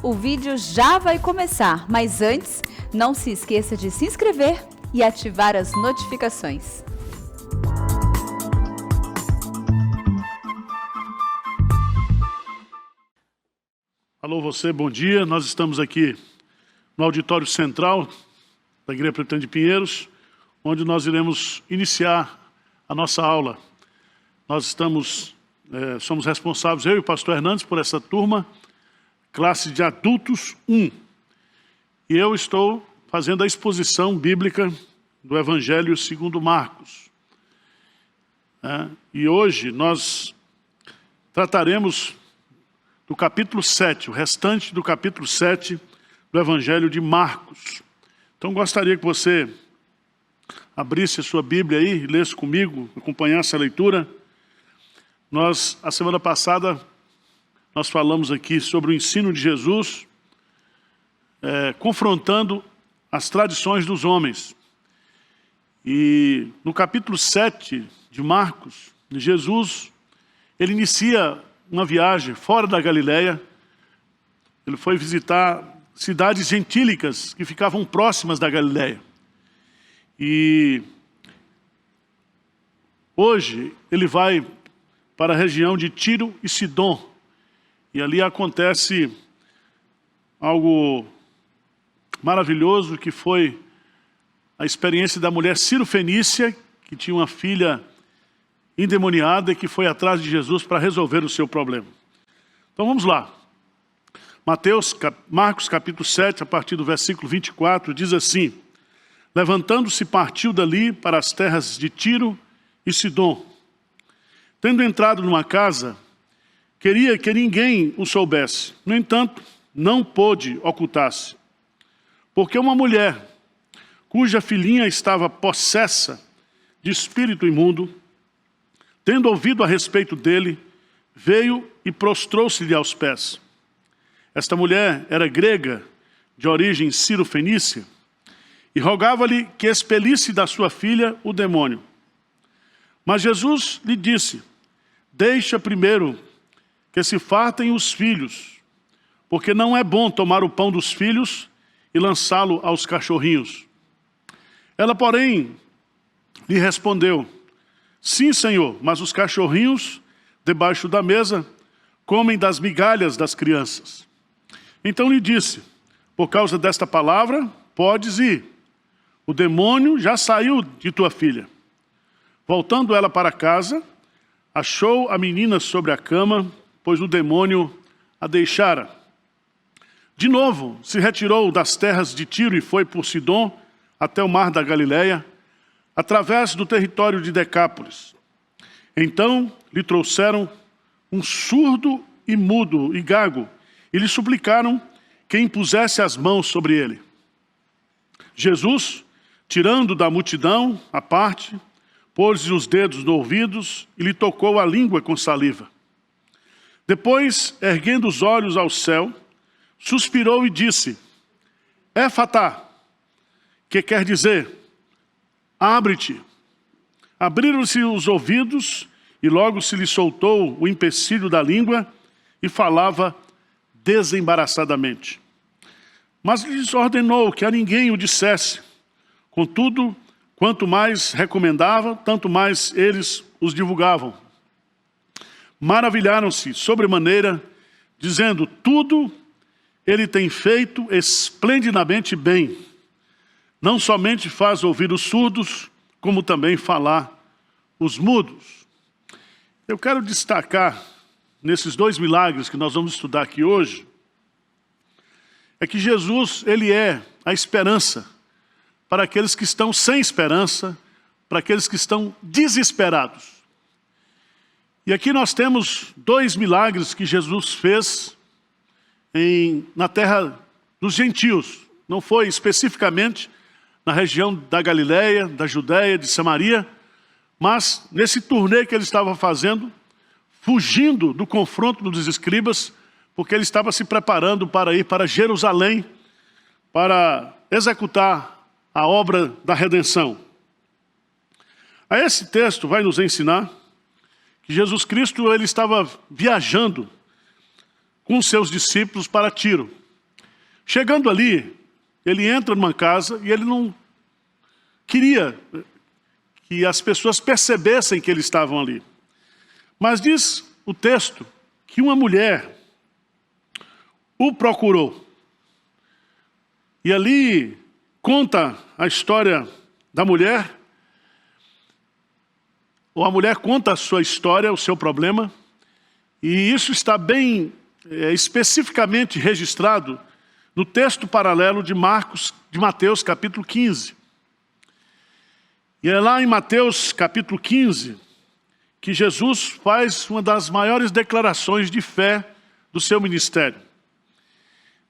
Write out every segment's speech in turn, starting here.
O vídeo já vai começar, mas antes, não se esqueça de se inscrever e ativar as notificações. Alô você, bom dia. Nós estamos aqui no auditório central da Igreja Presbiteriana de Pinheiros, onde nós iremos iniciar a nossa aula. Nós somos responsáveis, eu e o pastor Hernandes, por essa turma, classe de adultos 1. E eu estou fazendo a exposição bíblica do Evangelho segundo Marcos. E hoje nós trataremos do capítulo 7, o restante do capítulo 7 do Evangelho de Marcos. Então gostaria que você abrisse a sua Bíblia aí, lesse comigo, acompanhasse a leitura. A semana passada, nós falamos aqui sobre o ensino de Jesus, confrontando as tradições dos homens. E no capítulo 7 de Marcos, Jesus, ele inicia uma viagem fora da Galileia. Ele foi visitar cidades gentílicas que ficavam próximas da Galileia. E hoje ele vai para a região de Tiro e Sidom. E ali acontece algo maravilhoso, que foi a experiência da mulher Ciro-fenícia, que tinha uma filha endemoniada e que foi atrás de Jesus para resolver o seu problema. Então vamos lá. Marcos capítulo 7, a partir do versículo 24, diz assim: levantando-se, partiu dali para as terras de Tiro e Sidom. Tendo entrado numa casa, queria que ninguém o soubesse. No entanto, não pôde ocultar-se. Porque uma mulher, cuja filhinha estava possessa de espírito imundo, tendo ouvido a respeito dele, veio e prostrou-se-lhe aos pés. Esta mulher era grega, de origem ciro-fenícia, e rogava-lhe que expelisse da sua filha o demônio. Mas Jesus lhe disse: deixa primeiro que se fartem os filhos, porque não é bom tomar o pão dos filhos e lançá-lo aos cachorrinhos. Ela, porém, lhe respondeu: sim, Senhor, mas os cachorrinhos, debaixo da mesa, comem das migalhas das crianças. Então lhe disse: por causa desta palavra, podes ir. O demônio já saiu de tua filha. Voltando ela para casa, achou a menina sobre a cama, pois o demônio a deixara. De novo, se retirou das terras de Tiro e foi por Sidom até o mar da Galileia, através do território de Decápolis. Então lhe trouxeram um surdo e mudo e gago, e lhe suplicaram que impusesse as mãos sobre ele. Jesus, tirando da multidão à parte, pôs-lhe os dedos nos ouvidos e lhe tocou a língua com saliva. Depois, erguendo os olhos ao céu, suspirou e disse: Éfatá, que quer dizer, abre-te. Abriram-se os ouvidos e logo se lhe soltou o empecilho da língua e falava desembaraçadamente. Mas lhes ordenou que a ninguém o dissesse. Contudo, quanto mais recomendava, tanto mais eles os divulgavam. Maravilharam-se sobremaneira, dizendo: tudo ele tem feito esplendidamente bem. Não somente faz ouvir os surdos, como também falar os mudos. Eu quero destacar, nesses dois milagres que nós vamos estudar aqui hoje, é que Jesus, ele é a esperança para aqueles que estão sem esperança, para aqueles que estão desesperados. E aqui nós temos dois milagres que Jesus fez na terra dos gentios. Não foi especificamente na região da Galileia, da Judéia, de Samaria, mas nesse turnê que ele estava fazendo, fugindo do confronto dos escribas, porque ele estava se preparando para ir para Jerusalém, para executar a obra da redenção. A esse texto vai nos ensinar que Jesus Cristo ele estava viajando com seus discípulos para Tiro. Chegando ali, ele entra numa casa e ele não queria que as pessoas percebessem que eles estavam ali. Mas diz o texto que uma mulher o procurou. E ali conta a história da mulher, ou a mulher conta a sua história, o seu problema, e isso está bem especificamente registrado no texto paralelo de Mateus capítulo 15. E é lá em Mateus capítulo 15 que Jesus faz uma das maiores declarações de fé do seu ministério.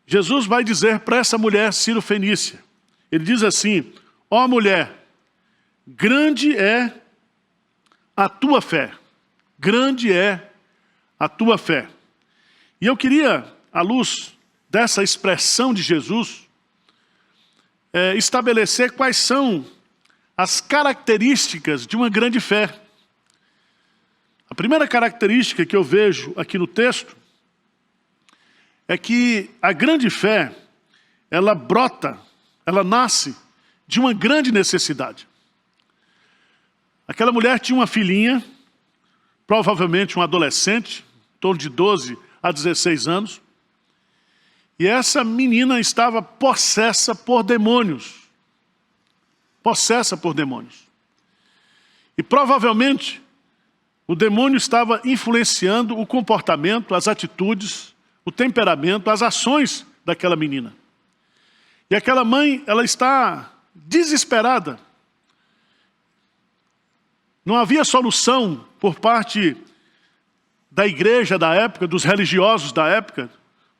Jesus vai dizer para essa mulher Ciro-fenícia, ele diz assim: ó mulher, grande é a tua fé, grande é a tua fé. E eu queria, à luz dessa expressão de Jesus, estabelecer quais são as características de uma grande fé. A primeira característica que eu vejo aqui no texto é que a grande fé, ela brota, ela nasce de uma grande necessidade. Aquela mulher tinha uma filhinha, provavelmente um adolescente, em torno de 12 a 16 anos, e essa menina estava possessa por demônios. Possessa por demônios. E provavelmente o demônio estava influenciando o comportamento, as atitudes, o temperamento, as ações daquela menina. E aquela mãe, ela está desesperada. Não havia solução por parte da igreja da época, dos religiosos da época,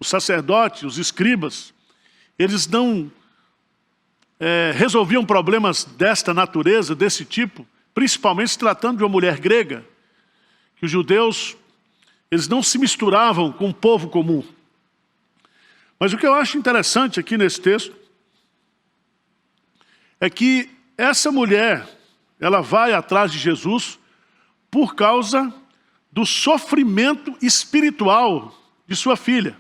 os sacerdotes, os escribas. Eles não resolviam problemas desta natureza, desse tipo, principalmente se tratando de uma mulher grega, que os judeus, eles não se misturavam com o povo comum. Mas o que eu acho interessante aqui nesse texto é que essa mulher, ela vai atrás de Jesus por causa do sofrimento espiritual de sua filha.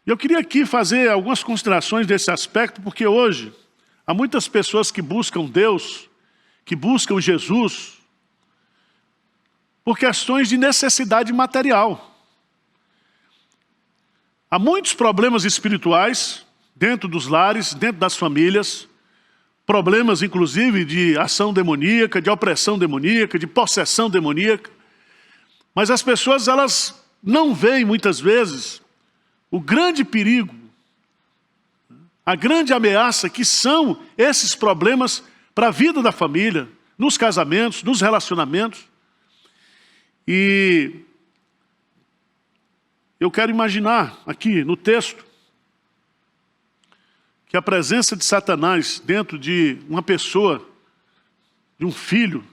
Eu queria aqui fazer algumas considerações desse aspecto, porque hoje há muitas pessoas que buscam Deus, que buscam Jesus, por questões de necessidade material. Há muitos problemas espirituais dentro dos lares, dentro das famílias, problemas inclusive de ação demoníaca, de opressão demoníaca, de possessão demoníaca, mas as pessoas, elas não veem muitas vezes o grande perigo, a grande ameaça que são esses problemas para a vida da família, nos casamentos, nos relacionamentos. E eu quero imaginar aqui no texto que a presença de Satanás dentro de uma pessoa, de um filho,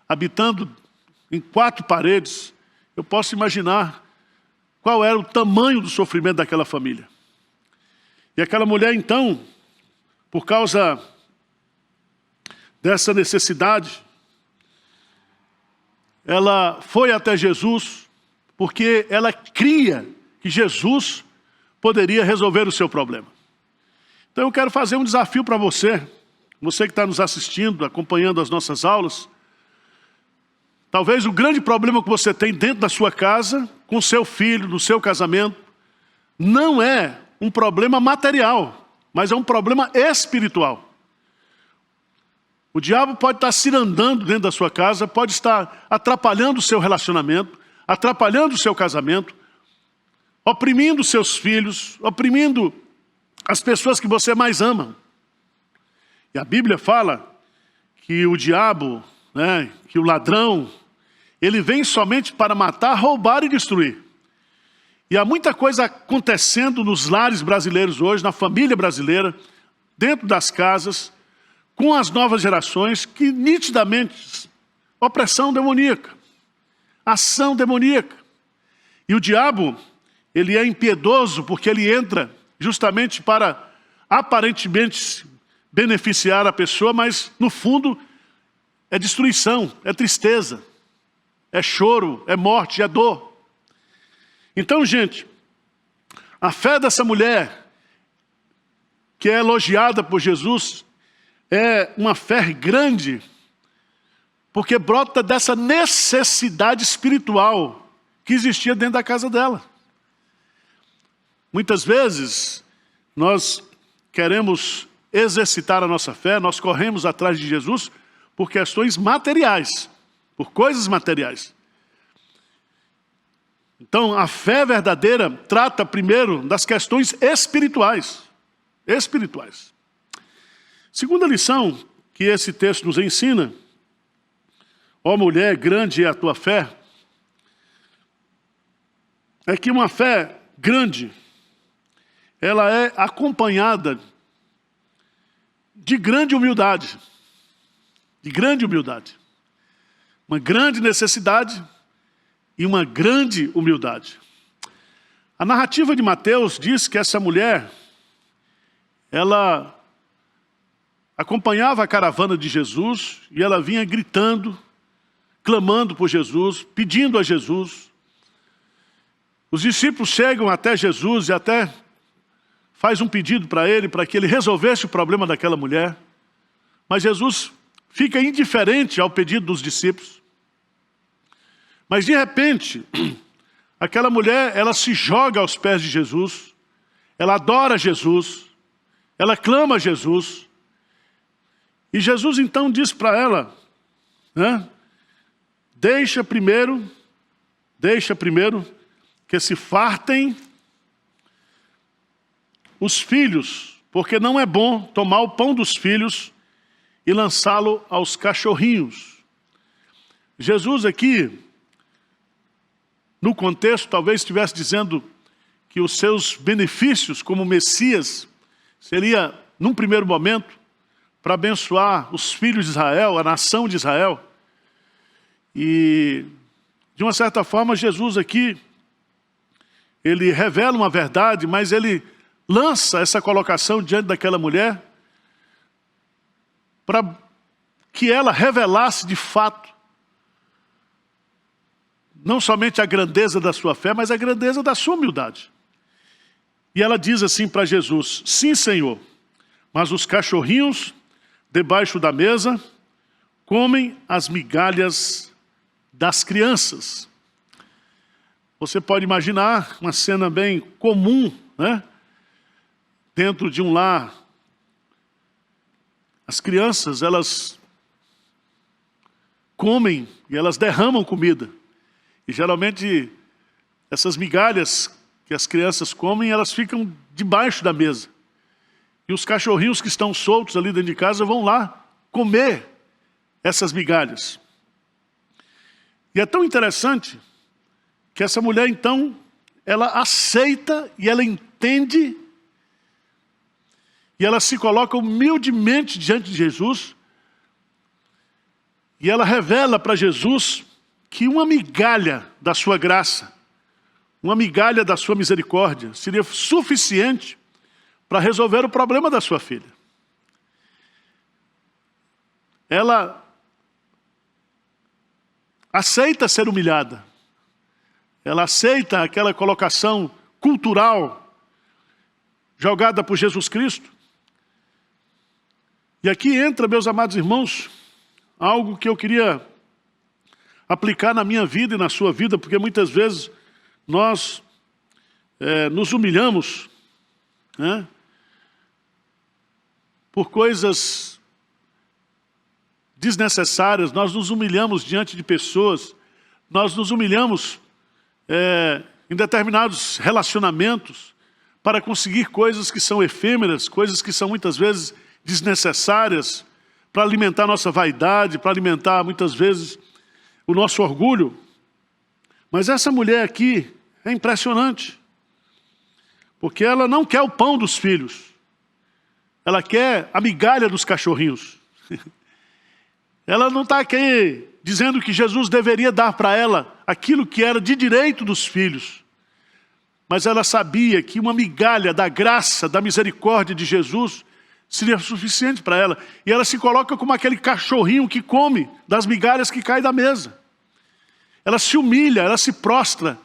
habitando em 4 paredes, eu posso imaginar qual era o tamanho do sofrimento daquela família. E aquela mulher, então, por causa dessa necessidade, ela foi até Jesus, porque ela cria que Jesus poderia resolver o seu problema. Então eu quero fazer um desafio para você, você que está nos assistindo, acompanhando as nossas aulas. Talvez o grande problema que você tem dentro da sua casa, com seu filho, no seu casamento, não é um problema material, mas é um problema espiritual. O diabo pode estar cirandando dentro da sua casa, pode estar atrapalhando o seu relacionamento, atrapalhando o seu casamento, oprimindo seus filhos, oprimindo as pessoas que você mais ama. E a Bíblia fala que o diabo, que o ladrão, ele vem somente para matar, roubar e destruir. E há muita coisa acontecendo nos lares brasileiros hoje, na família brasileira, dentro das casas, com as novas gerações, que nitidamente, opressão demoníaca, ação demoníaca. E o diabo, ele é impiedoso porque ele entra justamente para, aparentemente, beneficiar a pessoa, mas no fundo é destruição, é tristeza, é choro, é morte, é dor. Então, gente, A fé dessa mulher, que é elogiada por Jesus, é uma fé grande, porque brota dessa necessidade espiritual que existia dentro da casa dela. Muitas vezes, nós queremos exercitar a nossa fé, nós corremos atrás de Jesus por questões materiais, por coisas materiais. Então, a fé verdadeira trata primeiro das questões espirituais. Segunda lição que esse texto nos ensina: ó mulher, grande é a tua fé, é que uma fé grande, ela é acompanhada de grande humildade. Uma grande necessidade e uma grande humildade. A narrativa de Mateus diz que essa mulher, ela acompanhava a caravana de Jesus e ela vinha gritando, clamando por Jesus, pedindo a Jesus. Os discípulos chegam até Jesus e até faz um pedido para ele, para que ele resolvesse o problema daquela mulher. Mas Jesus fica indiferente ao pedido dos discípulos. Mas de repente, aquela mulher, ela se joga aos pés de Jesus, ela adora Jesus, ela clama a Jesus. E Jesus então diz para ela, né, deixa primeiro que se fartem os filhos, porque não é bom tomar o pão dos filhos e lançá-lo aos cachorrinhos. Jesus aqui, no contexto, talvez estivesse dizendo que os seus benefícios como Messias seria, num primeiro momento, para abençoar os filhos de Israel, a nação de Israel. E, de uma certa forma, Jesus aqui, ele revela uma verdade, mas ele lança essa colocação diante daquela mulher para que ela revelasse de fato não somente a grandeza da sua fé, mas a grandeza da sua humildade. E ela diz assim para Jesus: sim, Senhor, mas os cachorrinhos debaixo da mesa comem as migalhas das crianças. Você pode imaginar uma cena bem comum, né? Dentro de um lar, as crianças, elas comem e elas derramam comida. E geralmente essas migalhas que as crianças comem, elas ficam debaixo da mesa. E os cachorrinhos que estão soltos ali dentro de casa vão lá comer essas migalhas. E é tão interessante que essa mulher então, ela aceita e ela entende e ela se coloca humildemente diante de Jesus e ela revela para Jesus que uma migalha da sua graça, uma migalha da sua misericórdia seria suficiente para resolver o problema da sua filha. Ela aceita ser humilhada. Ela aceita aquela colocação cultural jogada por Jesus Cristo. E aqui entra, meus amados irmãos, algo que eu queria aplicar na minha vida e na sua vida, porque muitas vezes nós nos humilhamos, né, por coisas desnecessárias, nós nos humilhamos diante de pessoas, nós nos humilhamos em determinados relacionamentos para conseguir coisas que são efêmeras, coisas que são muitas vezes desnecessárias, para alimentar nossa vaidade, para alimentar muitas vezes o nosso orgulho. Mas essa mulher aqui é impressionante, porque ela não quer o pão dos filhos, ela quer a migalha dos cachorrinhos. Ela não está aqui dizendo que Jesus deveria dar para ela aquilo que era de direito dos filhos, mas ela sabia que uma migalha da graça, da misericórdia de Jesus seria suficiente para ela. E ela se coloca como aquele cachorrinho que come das migalhas que caem da mesa. Ela se humilha, ela se prostra,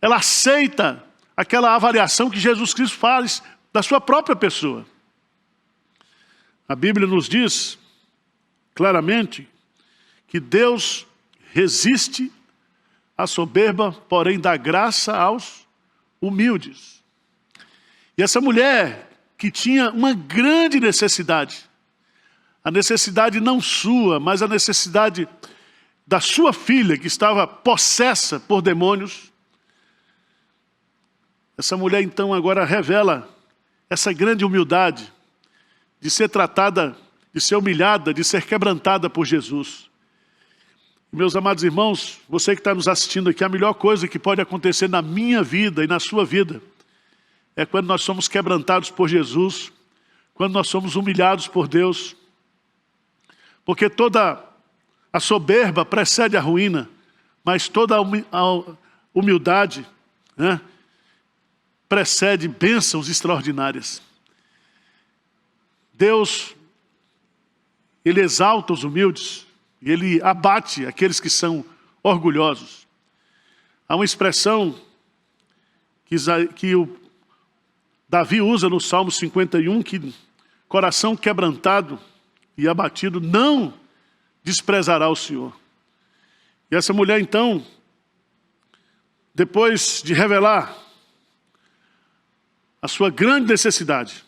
ela aceita aquela avaliação que Jesus Cristo faz da sua própria pessoa. A Bíblia nos diz claramente que Deus resiste à soberba, porém dá graça aos humildes. E essa mulher que tinha uma grande necessidade, a necessidade não sua, mas a necessidade da sua filha, que estava possessa por demônios, essa mulher então agora revela essa grande humildade de ser tratada, de ser humilhada, de ser quebrantada por Jesus. Meus amados irmãos, você que está nos assistindo aqui, a melhor coisa que pode acontecer na minha vida e na sua vida é quando nós somos quebrantados por Jesus, quando nós somos humilhados por Deus. Porque toda a soberba precede a ruína, mas toda a humildade, né, precede bênçãos extraordinárias. Deus, Ele exalta os humildes e Ele abate aqueles que são orgulhosos. Há uma expressão que o Davi usa no Salmo 51, que coração quebrantado e abatido não desprezará o Senhor. E essa mulher então, depois de revelar a sua grande necessidade,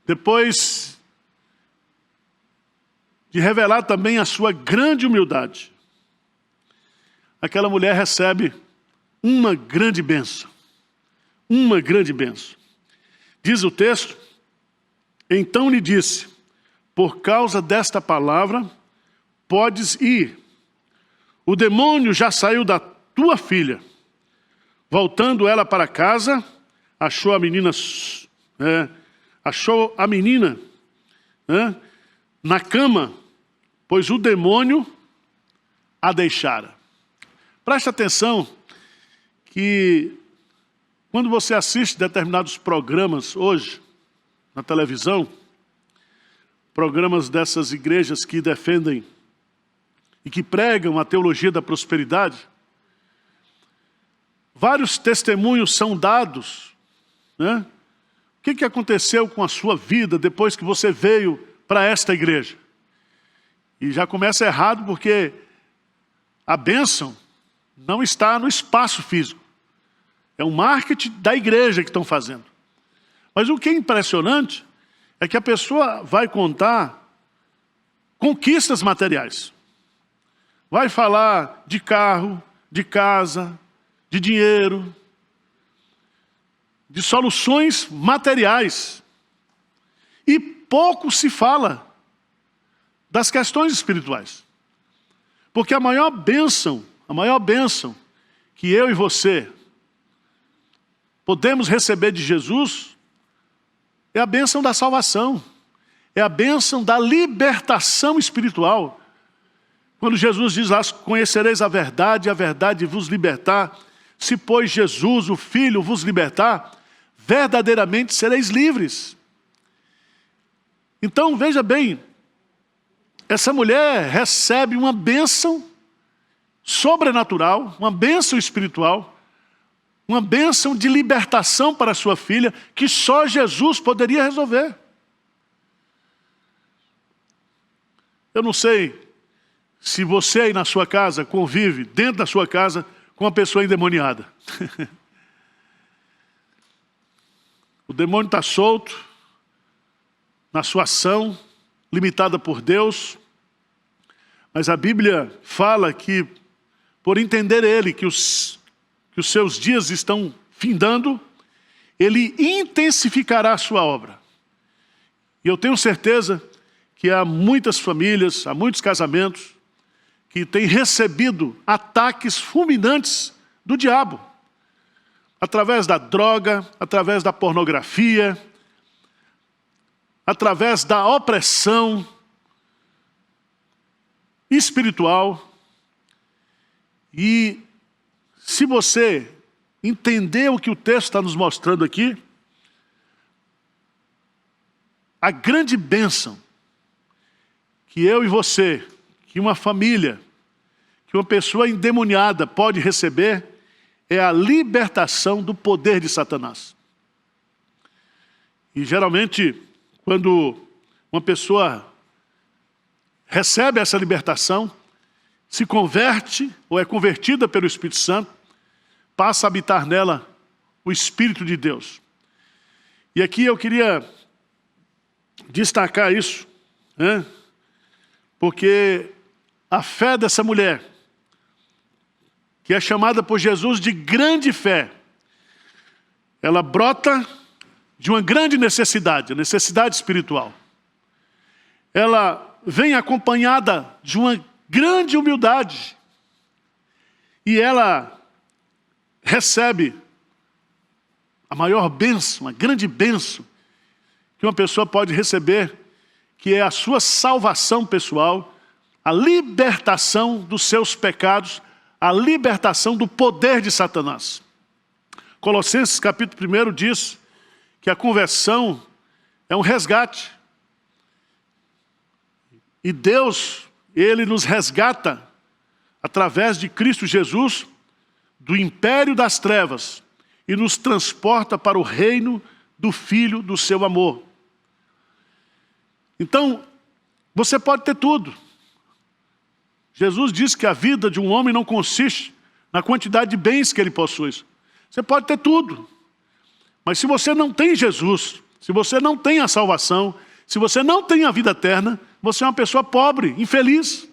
depois de revelar também a sua grande humildade, aquela mulher recebe uma grande bênção. Uma grande bênção. Diz o texto: então lhe disse, por causa desta palavra, podes ir. O demônio já saiu da tua filha. Voltando ela para casa, achou a menina na cama, pois o demônio a deixara. Preste atenção que quando você assiste determinados programas hoje, na televisão, programas dessas igrejas que defendem e que pregam a teologia da prosperidade, vários testemunhos são dados, né? O que aconteceu com a sua vida depois que você veio para esta igreja? E já começa errado porque a bênção não está no espaço físico. É um marketing da igreja que estão fazendo. Mas o que é impressionante é que a pessoa vai contar conquistas materiais. Vai falar de carro, de casa, de dinheiro, de soluções materiais. E pouco se fala das questões espirituais. Porque a maior bênção que eu e você podemos receber de Jesus é a bênção da salvação, é a bênção da libertação espiritual. Quando Jesus diz lá, conhecereis a verdade e a verdade vos libertar, se pois Jesus, o Filho, vos libertar, verdadeiramente sereis livres. Então veja bem, essa mulher recebe uma bênção sobrenatural, uma bênção espiritual, uma bênção de libertação para a sua filha, que só Jesus poderia resolver. Eu não sei se você aí na sua casa convive, dentro da sua casa, com uma pessoa endemoniada. O demônio está solto, na sua ação, limitada por Deus, mas a Bíblia fala que, por entender ele que os seus dias estão findando, ele intensificará a sua obra. E eu tenho certeza que há muitas famílias, há muitos casamentos, que têm recebido ataques fulminantes do diabo, através da droga, através da pornografia, através da opressão espiritual. E se você entender o que o texto está nos mostrando aqui, a grande bênção que eu e você, que uma família, que uma pessoa endemoniada pode receber, é a libertação do poder de Satanás. E geralmente, quando uma pessoa recebe essa libertação, se converte ou é convertida pelo Espírito Santo, passa a habitar nela o Espírito de Deus. E aqui eu queria destacar isso, né? Porque a fé dessa mulher, que é chamada por Jesus de grande fé, ela brota de uma grande necessidade, a necessidade espiritual. Ela vem acompanhada de uma grande humildade. E ela recebe a maior bênção, a grande bênção que uma pessoa pode receber, que é a sua salvação pessoal, a libertação dos seus pecados, a libertação do poder de Satanás. Colossenses capítulo 1 diz que a conversão é um resgate. E Deus, Ele nos resgata através de Cristo Jesus do império das trevas e nos transporta para o reino do Filho do seu amor. Então, você pode ter tudo. Jesus disse que a vida de um homem não consiste na quantidade de bens que ele possui. Você pode ter tudo. Mas se você não tem Jesus, se você não tem a salvação, se você não tem a vida eterna, você é uma pessoa pobre, infeliz.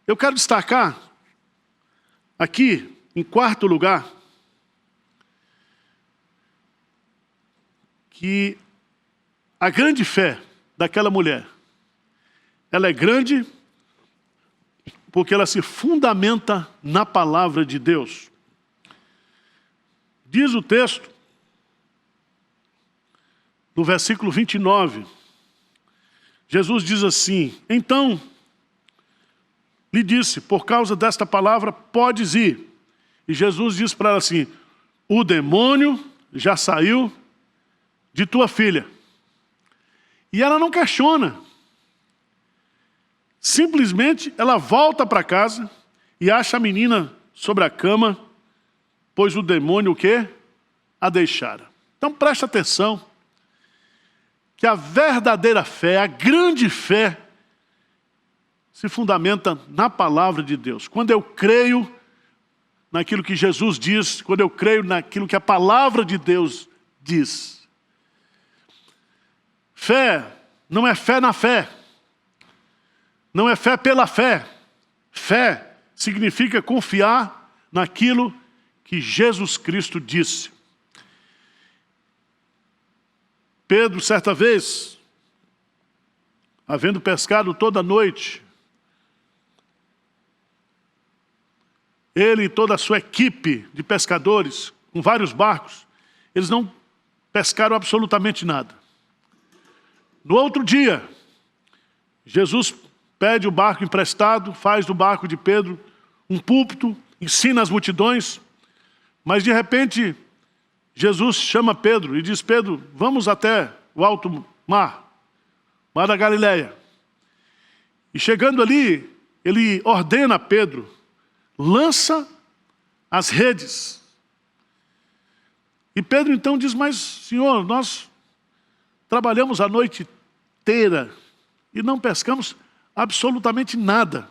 Eu quero destacar aqui, em quarto lugar, que a grande fé daquela mulher, ela é grande porque ela se fundamenta na palavra de Deus. Diz o texto, no versículo 29, Jesus diz assim: então lhe disse, por causa desta palavra, podes ir. E Jesus diz para ela assim: o demônio já saiu de tua filha. E ela não questiona. Simplesmente ela volta para casa e acha a menina sobre a cama, pois o demônio o quê? A deixara. Então preste atenção, que a verdadeira fé, a grande fé, se fundamenta na palavra de Deus. Quando eu creio naquilo que Jesus diz, quando eu creio naquilo que a palavra de Deus diz. Fé não é fé na fé. Não é fé pela fé. Fé significa confiar naquilo que Jesus Cristo disse. Pedro, certa vez, havendo pescado toda a noite, ele e toda a sua equipe de pescadores, com vários barcos, eles não pescaram absolutamente nada. No outro dia, Jesus pede o barco emprestado, faz do barco de Pedro um púlpito, ensina as multidões, mas de repente Jesus chama Pedro e diz: Pedro, vamos até o alto mar, mar da Galileia. E chegando ali, ele ordena a Pedro: lança as redes. E Pedro então diz: mas Senhor, nós trabalhamos a noite inteira e não pescamos absolutamente nada.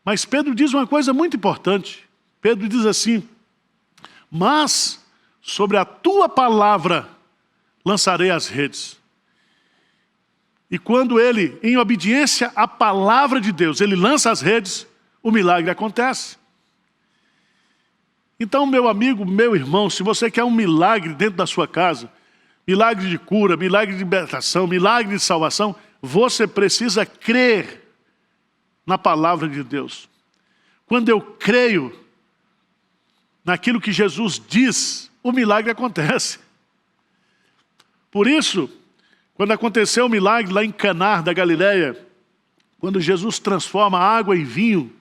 Mas Pedro diz uma coisa muito importante. Pedro diz assim: mas sobre a tua palavra lançarei as redes. E quando ele, em obediência à palavra de Deus, ele lança as redes, o milagre acontece. Então, meu amigo, meu irmão, se você quer um milagre dentro da sua casa, milagre de cura, milagre de libertação, milagre de salvação, você precisa crer na palavra de Deus. Quando eu creio naquilo que Jesus diz, o milagre acontece. Por isso, quando aconteceu o milagre lá em Caná da Galileia, quando Jesus transforma a água em vinho,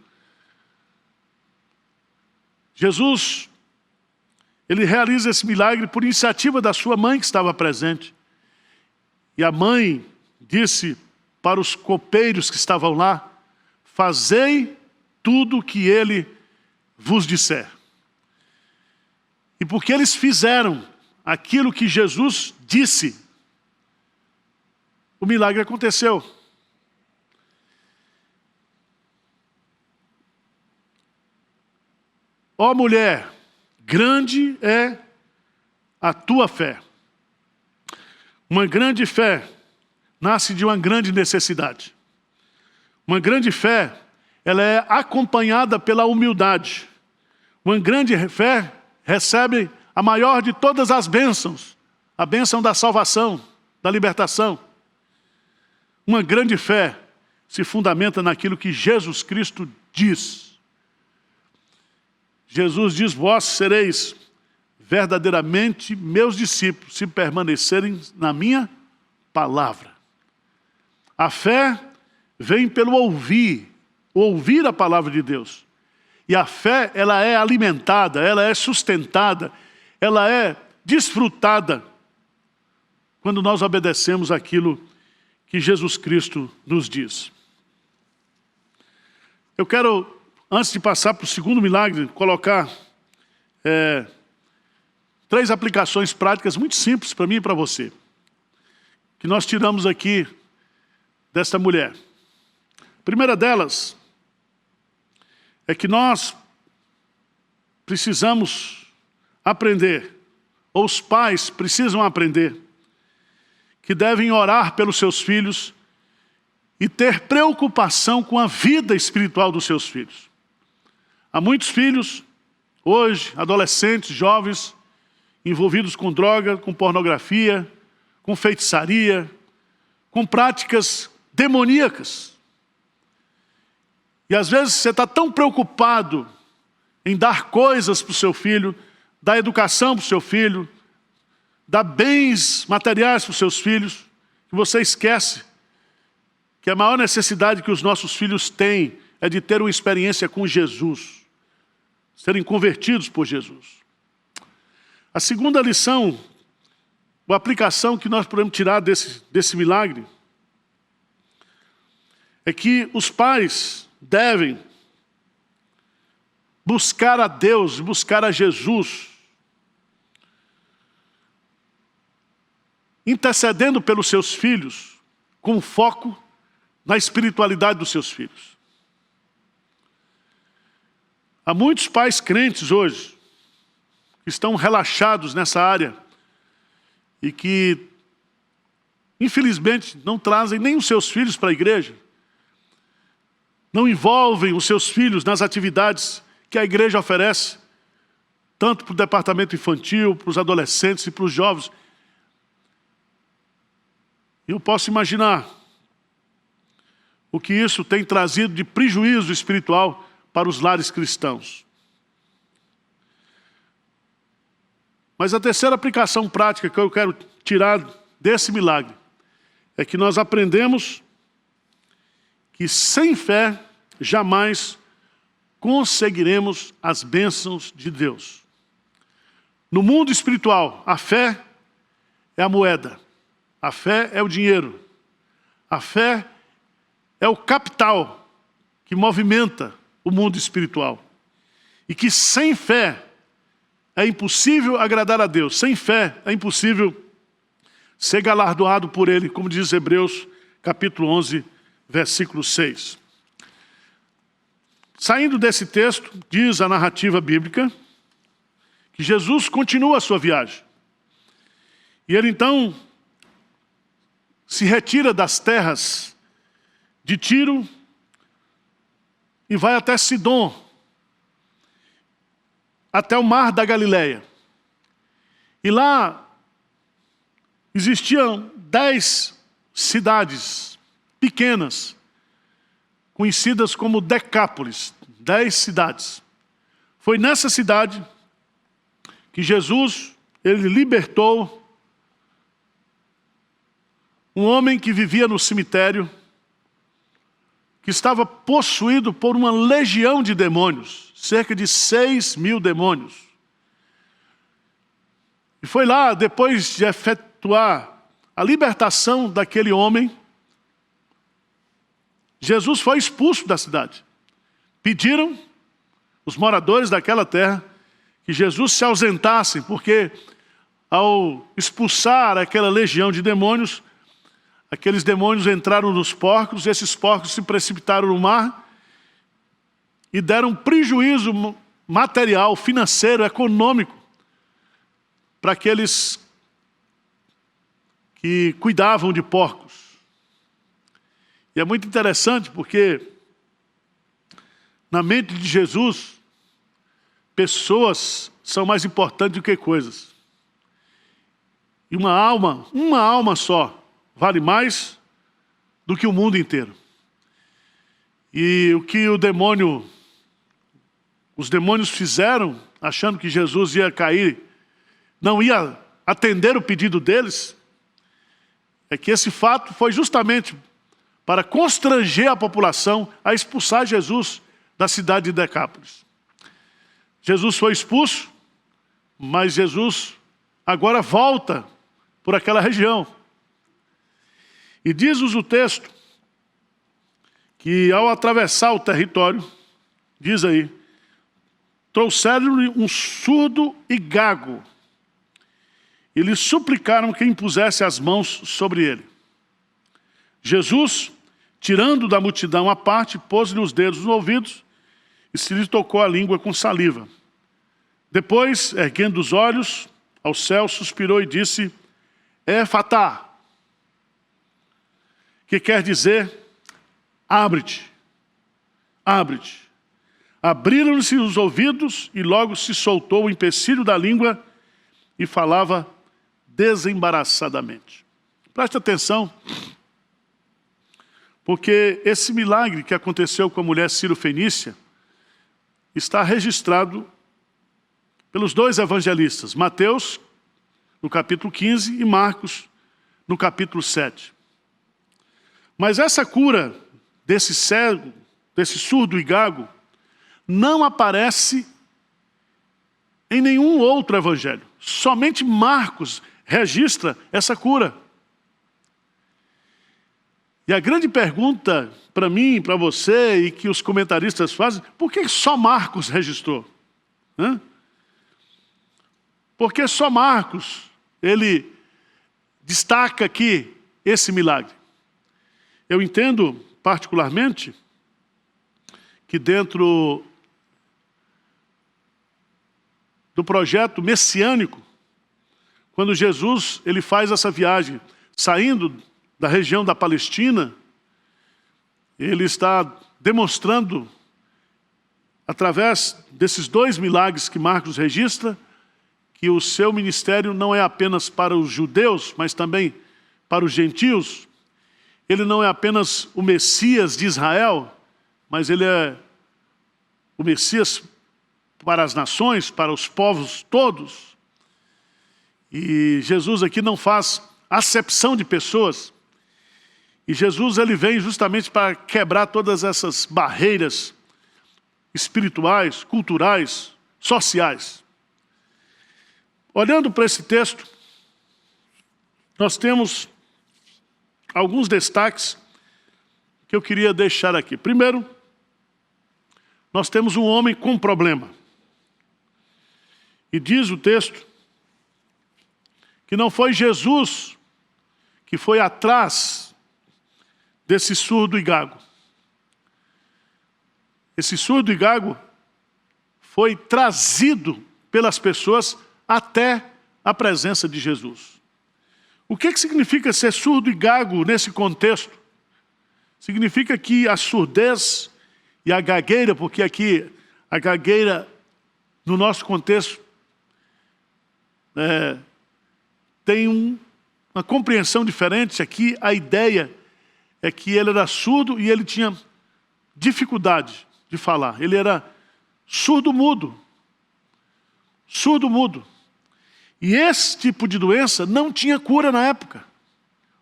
Jesus, ele realiza esse milagre por iniciativa da sua mãe que estava presente. E a mãe disse para os copeiros que estavam lá: fazei tudo o que ele vos disser. E porque eles fizeram aquilo que Jesus disse, o milagre aconteceu. Ó mulher, grande é a tua fé. Uma grande fé nasce de uma grande necessidade. Uma grande fé, ela é acompanhada pela humildade. Uma grande fé recebe a maior de todas as bênçãos, a bênção da salvação, da libertação. Uma grande fé se fundamenta naquilo que Jesus Cristo diz. Jesus diz, vós sereis verdadeiramente meus discípulos, se permanecerem na minha palavra. A fé vem pelo ouvir a palavra de Deus. E a fé, ela é alimentada, ela é sustentada, ela é desfrutada quando nós obedecemos aquilo que Jesus Cristo nos diz. Eu quero, antes de passar para o segundo milagre, colocar 3 aplicações práticas muito simples para mim e para você, que nós tiramos aqui desta mulher. A primeira delas é que nós precisamos aprender, ou os pais precisam aprender, que devem orar pelos seus filhos e ter preocupação com a vida espiritual dos seus filhos. Há muitos filhos, hoje, adolescentes, jovens, envolvidos com droga, com pornografia, com feitiçaria, com práticas demoníacas. E às vezes você está tão preocupado em dar coisas para o seu filho, dar educação para o seu filho, dar bens materiais para os seus filhos, que você esquece que a maior necessidade que os nossos filhos têm é de ter uma experiência com Jesus, serem convertidos por Jesus. A segunda lição, a aplicação que nós podemos tirar desse milagre, é que os pais devem buscar a Deus, buscar a Jesus, intercedendo pelos seus filhos, com foco na espiritualidade dos seus filhos. Há muitos pais crentes hoje, que estão relaxados nessa área e que, infelizmente, não trazem nem os seus filhos para a igreja, não envolvem os seus filhos nas atividades que a igreja oferece, tanto para o departamento infantil, para os adolescentes e para os jovens. Eu posso imaginar o que isso tem trazido de prejuízo espiritual para os lares cristãos. Mas a terceira aplicação prática que eu quero tirar desse milagre é que nós aprendemos que sem fé jamais conseguiremos as bênçãos de Deus. No mundo espiritual, a fé é a moeda, a fé é o dinheiro, a fé é o capital que movimenta o mundo espiritual. E que sem fé é impossível agradar a Deus. Sem fé é impossível ser galardoado por Ele, como diz Hebreus, capítulo 11, versículo 6. Saindo desse texto, diz a narrativa bíblica, que Jesus continua a sua viagem. E ele então se retira das terras de Tiro e vai até Sidom, até o mar da Galileia. E lá existiam 10 cidades pequenas, conhecidas como Decápolis, 10 cidades. Foi nessa cidade que Jesus, ele libertou um homem que vivia no cemitério, que estava possuído por uma legião de demônios, cerca de 6.000 demônios. E foi lá, depois de efetuar a libertação daquele homem, Jesus foi expulso da cidade. pediram, os moradores daquela terra, que Jesus se ausentasse, porque ao expulsar aquela legião de demônios, aqueles demônios entraram nos porcos, e esses porcos se precipitaram no mar e deram prejuízo material, financeiro, econômico para aqueles que cuidavam de porcos. E é muito interessante porque na mente de Jesus, pessoas são mais importantes do que coisas. E uma alma só, vale mais do que o mundo inteiro. E o que os demônios fizeram, achando que Jesus ia cair, não ia atender o pedido deles, é que esse fato foi justamente para constranger a população a expulsar Jesus da cidade de Decápolis. Jesus foi expulso, mas Jesus agora volta por aquela região. E diz-nos o texto que ao atravessar o território, diz aí, trouxeram-lhe um surdo e gago, e lhe suplicaram que impusesse as mãos sobre ele. Jesus, tirando da multidão à parte, pôs-lhe os dedos nos ouvidos e se lhe tocou a língua com saliva. Depois, erguendo os olhos ao céu, suspirou e disse, Efatá, que quer dizer, abre-te, abre-te. Abriram-se os ouvidos e logo se soltou o empecilho da língua e falava desembaraçadamente. Preste atenção, porque esse milagre que aconteceu com a mulher Ciro-Fenícia está registrado pelos dois evangelistas, Mateus, no capítulo 15, e Marcos, no capítulo 7. Mas essa cura desse cego, desse surdo e gago, não aparece em nenhum outro evangelho. Somente Marcos registra essa cura. E a grande pergunta para mim, para você e que os comentaristas fazem, por que só Marcos registrou? Porque só Marcos, ele destaca aqui esse milagre. Eu entendo particularmente que dentro do projeto messiânico, quando Jesus ele faz essa viagem, saindo da região da Palestina, ele está demonstrando, através desses dois milagres que Marcos registra, que o seu ministério não é apenas para os judeus, mas também para os gentios. Ele não é apenas o Messias de Israel, mas ele é o Messias para as nações, para os povos todos. E Jesus aqui não faz acepção de pessoas. E Jesus ele vem justamente para quebrar todas essas barreiras espirituais, culturais, sociais. Olhando para esse texto, nós temos alguns destaques que eu queria deixar aqui. Primeiro, nós temos um homem com problema. E diz o texto que não foi Jesus que foi atrás desse surdo e gago. Esse surdo e gago foi trazido pelas pessoas até a presença de Jesus. O que significa ser surdo e gago nesse contexto? Significa que a surdez e a gagueira, porque aqui a gagueira, no nosso contexto, tem uma compreensão diferente. Aqui a ideia é que ele era surdo e ele tinha dificuldade de falar. Ele era surdo-mudo. Surdo-mudo. E esse tipo de doença não tinha cura na época.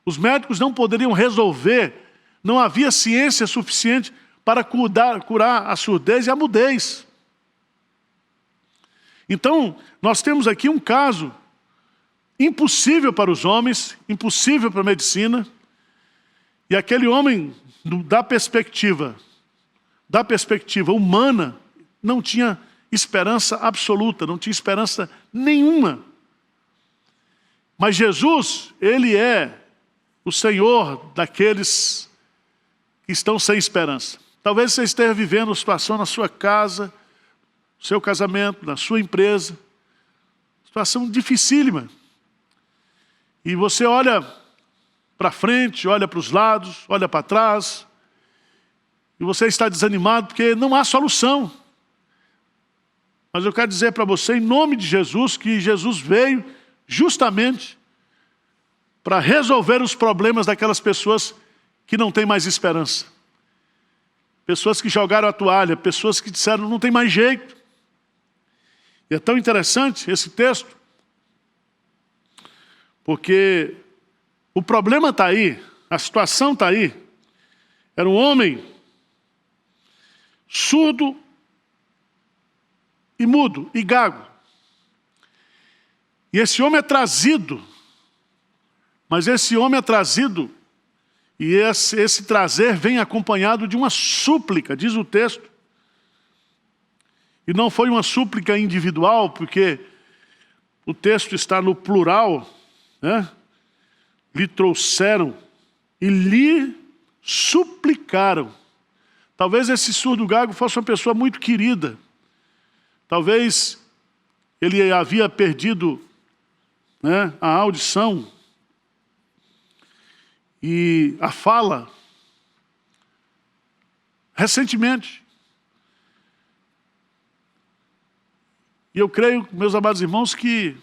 Os médicos não poderiam resolver, não havia ciência suficiente para curar a surdez e a mudez. Então, nós temos aqui um caso impossível para os homens, impossível para a medicina, e aquele homem, da perspectiva da perspectiva humana, não tinha esperança absoluta, não tinha esperança nenhuma. Mas Jesus, Ele é o Senhor daqueles que estão sem esperança. Talvez você esteja vivendo uma situação na sua casa, no seu casamento, na sua empresa, situação dificílima. E você olha para frente, olha para os lados, olha para trás, e você está desanimado porque não há solução. Mas eu quero dizer para você, em nome de Jesus, que Jesus veio justamente para resolver os problemas daquelas pessoas que não têm mais esperança. Pessoas que jogaram a toalha, pessoas que disseram não tem mais jeito. E é tão interessante esse texto, porque o problema está aí, a situação está aí. Era um homem surdo e mudo e gago. E esse homem é trazido, mas esse homem é trazido, e esse trazer vem acompanhado de uma súplica, diz o texto. E não foi uma súplica individual, porque o texto está no plural, né? Lhe trouxeram e lhe suplicaram. Talvez esse surdo gago fosse uma pessoa muito querida. Talvez ele havia perdido, né, a audição e a fala recentemente. E eu creio, meus amados irmãos, que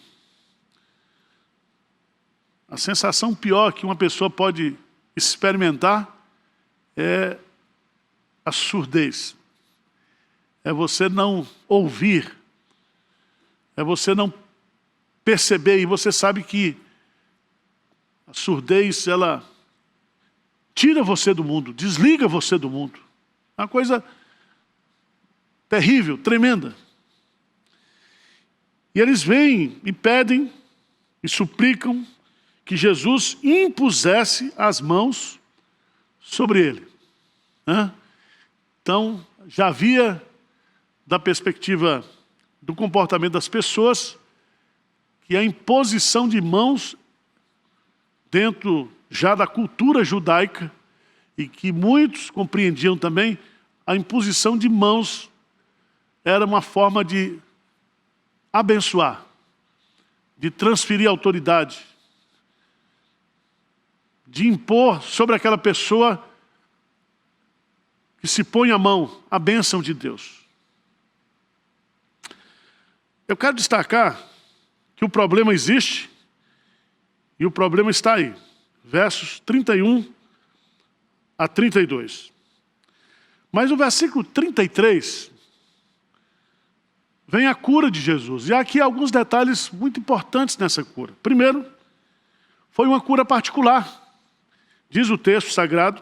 a sensação pior que uma pessoa pode experimentar é a surdez. É você não ouvir. É você não perceber. E você sabe que a surdez, ela tira você do mundo, desliga você do mundo. É uma coisa terrível, tremenda. E eles vêm e pedem e suplicam que Jesus impusesse as mãos sobre ele. Então, já havia, da perspectiva do comportamento das pessoas, que a imposição de mãos, dentro já da cultura judaica, e que muitos compreendiam também, a imposição de mãos era uma forma de abençoar, de transferir autoridade, de impor sobre aquela pessoa que se põe a mão a bênção de Deus. Eu quero destacar que o problema existe e o problema está aí. Versos 31 a 32. Mas no versículo 33 vem a cura de Jesus. E há aqui alguns detalhes muito importantes nessa cura. Primeiro, foi uma cura particular. Diz o texto sagrado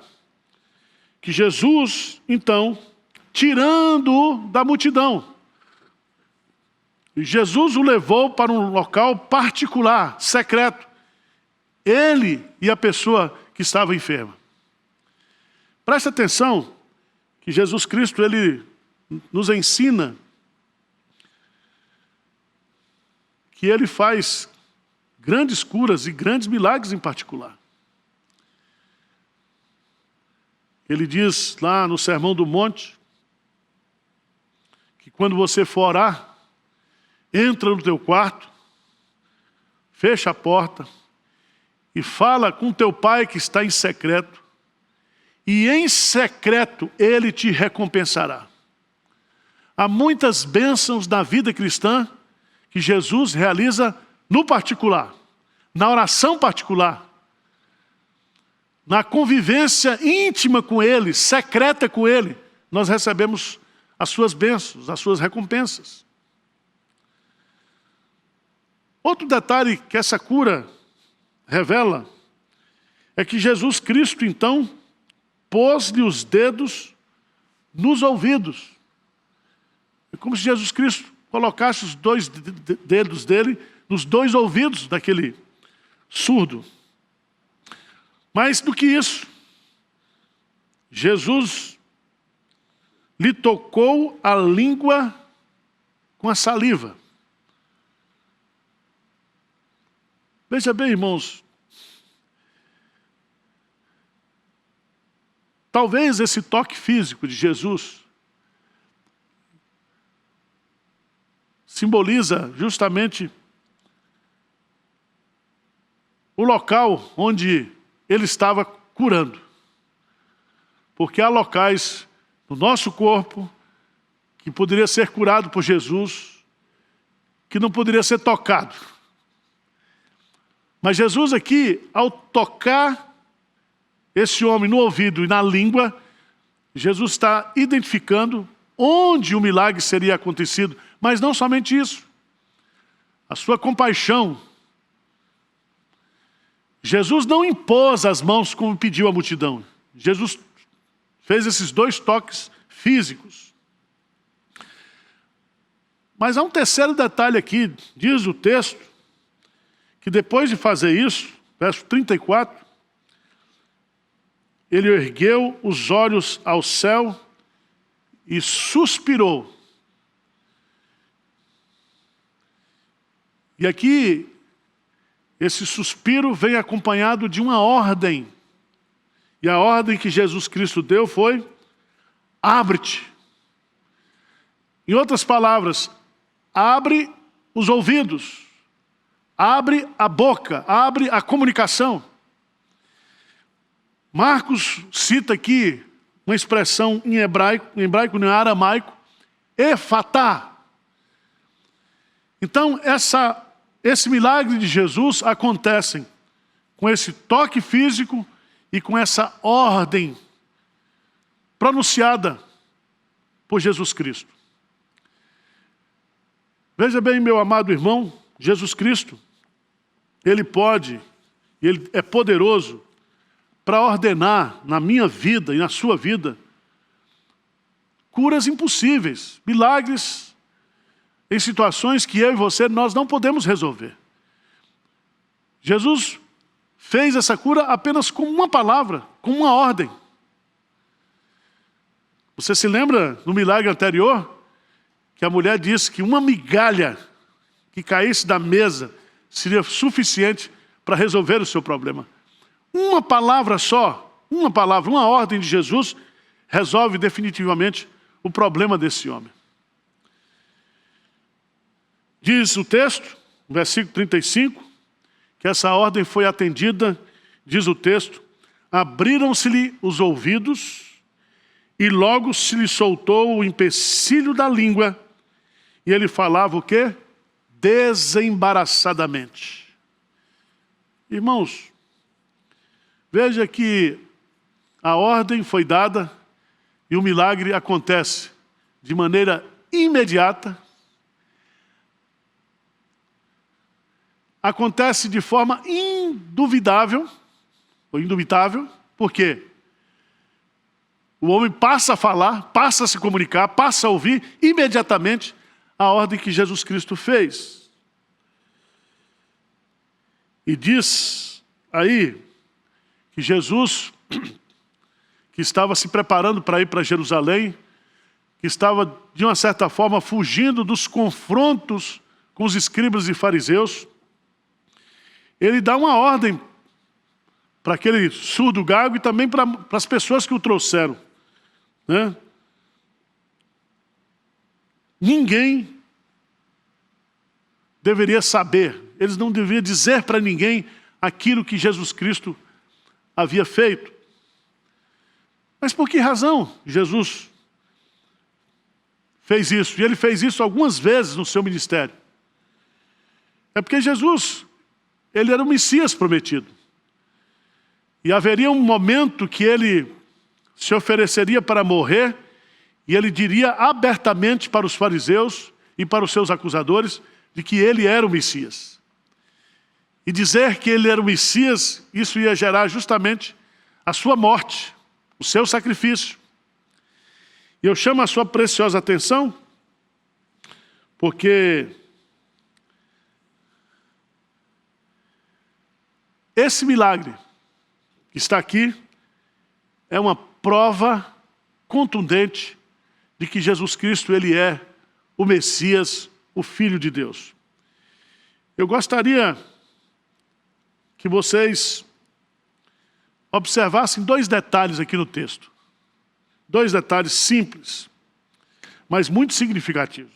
que Jesus, então, tirando-o da multidão, Jesus o levou para um local particular, secreto. Ele e a pessoa que estava enferma. Presta atenção que Jesus Cristo, Ele nos ensina que Ele faz grandes curas e grandes milagres em particular. Ele diz lá no Sermão do Monte, que quando você for orar, entra no teu quarto, fecha a porta e fala com teu pai que está em secreto, e em secreto ele te recompensará. Há muitas bênçãos na vida cristã que Jesus realiza no particular, na oração particular, na convivência íntima com Ele, secreta com Ele, nós recebemos as suas bênçãos, as suas recompensas. Outro detalhe que essa cura revela é que Jesus Cristo, então, pôs-lhe os dedos nos ouvidos. É como se Jesus Cristo colocasse os dois dedos dele nos dois ouvidos daquele surdo. Mais do que isso, Jesus lhe tocou a língua com a saliva. Veja bem, irmãos, talvez esse toque físico de Jesus simboliza justamente o local onde ele estava curando. Porque há locais no nosso corpo que poderia ser curado por Jesus, que não poderia ser tocado. Mas Jesus aqui, ao tocar esse homem no ouvido e na língua, Jesus está identificando onde o milagre seria acontecido. Mas não somente isso. A sua compaixão. Jesus não impôs as mãos como pediu a multidão. Jesus fez esses 2 toques físicos. Mas há um terceiro detalhe aqui, diz o texto, que depois de fazer isso, verso 34, ele ergueu os olhos ao céu e suspirou. E aqui, esse suspiro vem acompanhado de uma ordem. E a ordem que Jesus Cristo deu foi: abre-te. Em outras palavras, abre os ouvidos, abre a boca, abre a comunicação. Marcos cita aqui uma expressão em hebraico, não, aramaico, efatá. Então, esse milagre de Jesus acontece com esse toque físico e com essa ordem pronunciada por Jesus Cristo. Veja bem, meu amado irmão, Jesus Cristo, Ele pode, Ele é poderoso para ordenar na minha vida e na sua vida curas impossíveis, milagres em situações que eu e você, nós não podemos resolver. Jesus fez essa cura apenas com uma palavra, com uma ordem. Você se lembra no milagre anterior? Que a mulher disse que uma migalha que caísse da mesa seria suficiente para resolver o seu problema. Uma palavra só, uma palavra, uma ordem de Jesus resolve definitivamente o problema desse homem. Diz o texto, no versículo 35, que essa ordem foi atendida, diz o texto, abriram-se-lhe os ouvidos e logo se lhe soltou o empecilho da língua e ele falava o quê? Desembaraçadamente. Irmãos, veja que a ordem foi dada e o milagre acontece de maneira imediata. Acontece de forma indubitável, por quê? O homem passa a falar, passa a se comunicar, passa a ouvir imediatamente a ordem que Jesus Cristo fez. E diz aí que Jesus, que estava se preparando para ir para Jerusalém, que estava de uma certa forma fugindo dos confrontos com os escribas e fariseus, ele dá uma ordem para aquele surdo gago e também para as pessoas que o trouxeram. Né? Ninguém deveria saber, eles não deveriam dizer para ninguém aquilo que Jesus Cristo havia feito. Mas por que razão Jesus fez isso? E ele fez isso algumas vezes no seu ministério. É porque Jesus, ele era o Messias prometido. E haveria um momento que ele se ofereceria para morrer e ele diria abertamente para os fariseus e para os seus acusadores de que ele era o Messias. E dizer que ele era o Messias, isso ia gerar justamente a sua morte, o seu sacrifício. E eu chamo a sua preciosa atenção porque esse milagre que está aqui é uma prova contundente de que Jesus Cristo, ele é o Messias, o Filho de Deus. Eu gostaria que vocês observassem dois detalhes aqui no texto. Dois detalhes simples, mas muito significativos.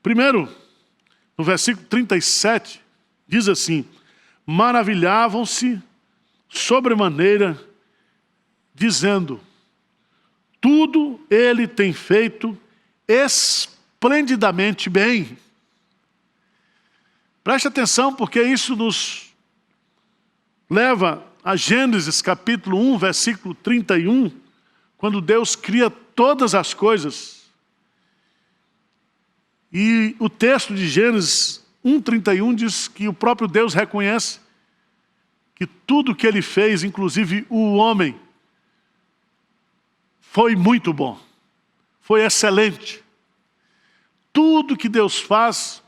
Primeiro, no versículo 37, diz assim: maravilhavam-se sobremaneira, dizendo: tudo ele tem feito esplendidamente bem. Preste atenção, porque isso nos leva a Gênesis capítulo 1, versículo 31, quando Deus cria todas as coisas. E o texto de Gênesis 1:31 diz que o próprio Deus reconhece que tudo que ele fez, inclusive o homem, foi muito bom, foi excelente. Tudo que Deus faz,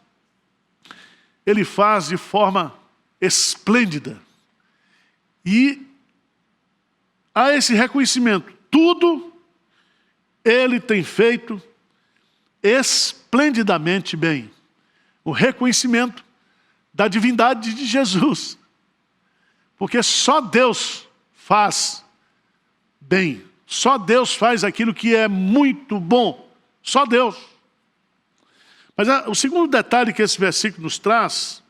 ele faz de forma esplêndida. E há esse reconhecimento, tudo ele tem feito esplendidamente bem. O reconhecimento da divindade de Jesus. Porque só Deus faz bem. Só Deus faz aquilo que é muito bom. Só Deus. Mas o segundo detalhe que esse versículo nos traz,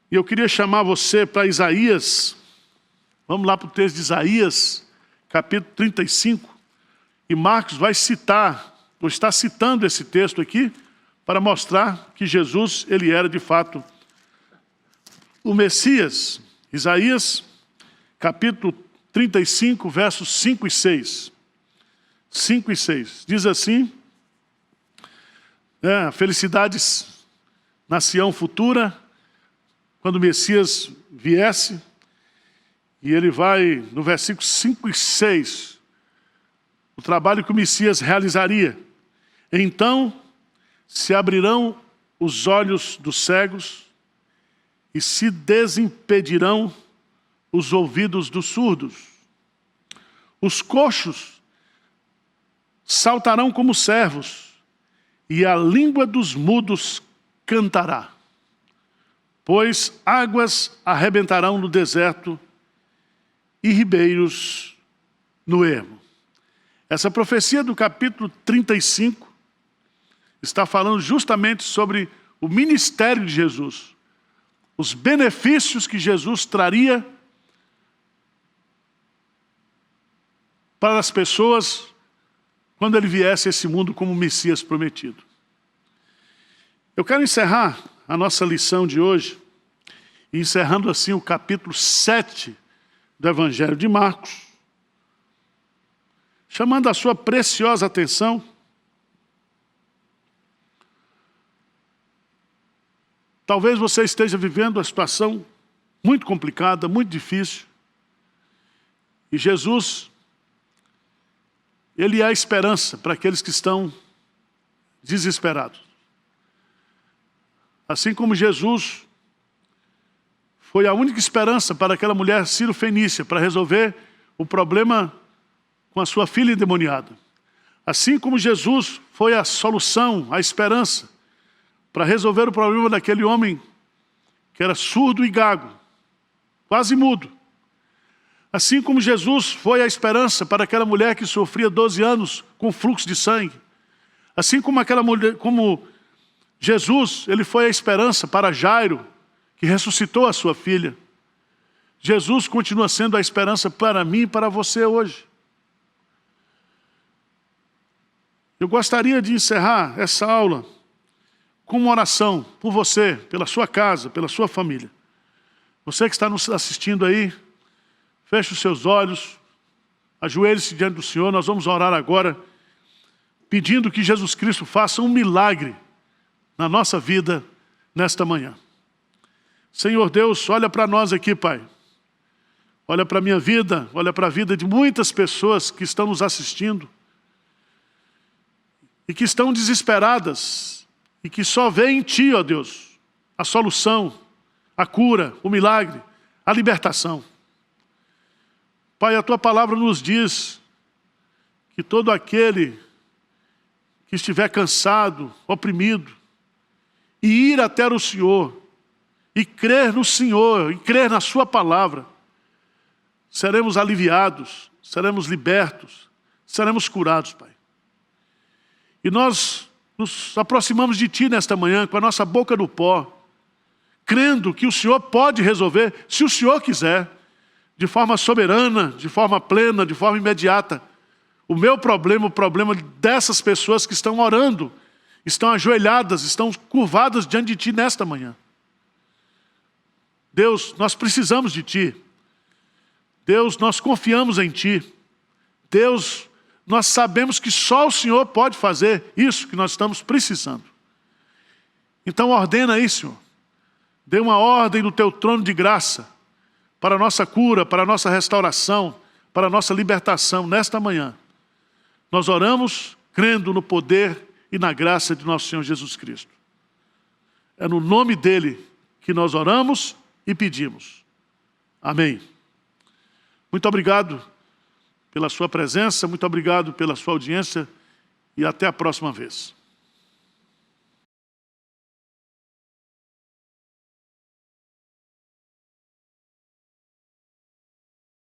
e eu queria chamar você para Isaías, vamos lá para o texto de Isaías, capítulo 35, e Marcos vai citar, ou está citando esse texto aqui, para mostrar que Jesus, ele era de fato o Messias. Isaías, capítulo 35, versos 5 e 6. 5 e 6. Diz assim: felicidades na Sião futura, quando o Messias viesse. E ele vai, no versículo 5 e 6, o trabalho que o Messias realizaria. Então se abrirão os olhos dos cegos e se desimpedirão os ouvidos dos surdos. Os coxos saltarão como servos e a língua dos mudos cantará. Pois águas arrebentarão no deserto e ribeiros no ermo. Essa profecia do capítulo 35 está falando justamente sobre o ministério de Jesus. Os benefícios que Jesus traria para as pessoas quando ele viesse a esse mundo como Messias prometido. Eu quero encerrar a nossa lição de hoje, encerrando assim o capítulo 7 do Evangelho de Marcos, chamando a sua preciosa atenção talvez você esteja vivendo uma situação muito complicada, muito difícil. E Jesus, ele é a esperança para aqueles que estão desesperados. Assim como Jesus foi a única esperança para aquela mulher Ciro-fenícia para resolver o problema com a sua filha endemoniada. Assim como Jesus foi a solução, a esperança para resolver o problema daquele homem que era surdo e gago, quase mudo. Assim como Jesus foi a esperança para aquela mulher que sofria 12 anos com fluxo de sangue. Assim como aquela mulher, como Jesus, ele foi a esperança para Jairo, que ressuscitou a sua filha. Jesus continua sendo a esperança para mim e para você hoje. Eu gostaria de encerrar essa aula com uma oração por você, pela sua casa, pela sua família. Você que está nos assistindo aí, feche os seus olhos, ajoelhe-se diante do Senhor. Nós vamos orar agora, pedindo que Jesus Cristo faça um milagre na nossa vida nesta manhã. Senhor Deus, olha para nós aqui, Pai. Olha para a minha vida, olha para a vida de muitas pessoas que estão nos assistindo e que estão desesperadas e que só veem em Ti, ó Deus, a solução, a cura, o milagre, a libertação. Pai, a Tua palavra nos diz que todo aquele que estiver cansado, oprimido, e ir até o Senhor, e crer no Senhor, e crer na Sua palavra, seremos aliviados, seremos libertos, seremos curados, Pai. E nós nos aproximamos de Ti nesta manhã, com a nossa boca no pó, crendo que o Senhor pode resolver, se o Senhor quiser, de forma soberana, de forma plena, de forma imediata, o meu problema, o problema dessas pessoas que estão orando, estão ajoelhadas, estão curvadas diante de Ti nesta manhã. Deus, nós precisamos de Ti. Deus, nós confiamos em Ti. Deus, nós sabemos que só o Senhor pode fazer isso que nós estamos precisando. Então ordena aí, Senhor. Dê uma ordem no Teu trono de graça para a nossa cura, para a nossa restauração, para a nossa libertação nesta manhã. Nós oramos crendo no poder e na graça de nosso Senhor Jesus Cristo. É no nome dEle que nós oramos e pedimos. Amém. Muito obrigado pela sua presença, muito obrigado pela sua audiência e até a próxima vez.